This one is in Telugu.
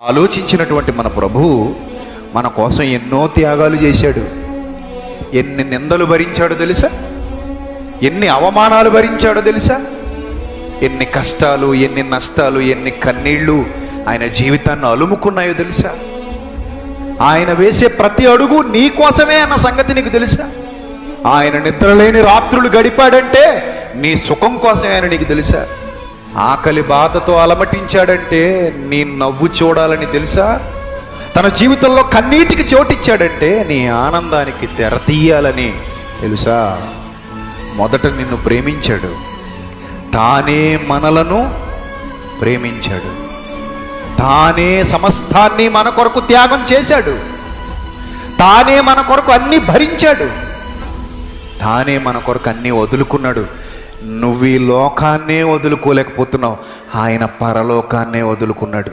ఆలోచించినటువంటి మన ప్రభువు మన కోసం ఎన్నో త్యాగాలు చేశాడు. ఎన్ని నిందలు భరించాడో తెలుసా? ఎన్ని అవమానాలు భరించాడో తెలుసా? ఎన్ని కష్టాలు, ఎన్ని నష్టాలు, ఎన్ని కన్నీళ్లు ఆయన జీవితాన్ని అలుముకున్నాయో తెలుసా? ఆయన వేసే ప్రతి అడుగు నీ కోసమే అన్న సంగతి నీకు తెలుసా? ఆయన నిద్రలేని రాత్రులు గడిపాడంటే నీ సుఖం కోసమే అని నీకు తెలుసా? ఆకలి బాధతో అలమటించాడంటే నీ నవ్వు చూడాలని తెలుసా? తన జీవితంలో కన్నీటికి చోటిచ్చాడంటే నీ ఆనందానికి తెర తీయాలని తెలుసా? మొదట నిన్ను ప్రేమించాడు, తానే మనలను ప్రేమించాడు, తానే సమస్తాన్ని మన కొరకు త్యాగం చేశాడు, తానే మన కొరకు అన్ని భరించాడు, తానే మన కొరకు అన్ని వదులుకున్నాడు. నువ్వు ఈ లోకాన్నే వదులుకోలేకపోతున్నావు, ఆయన పరలోకాన్నే వదులుకున్నాడు.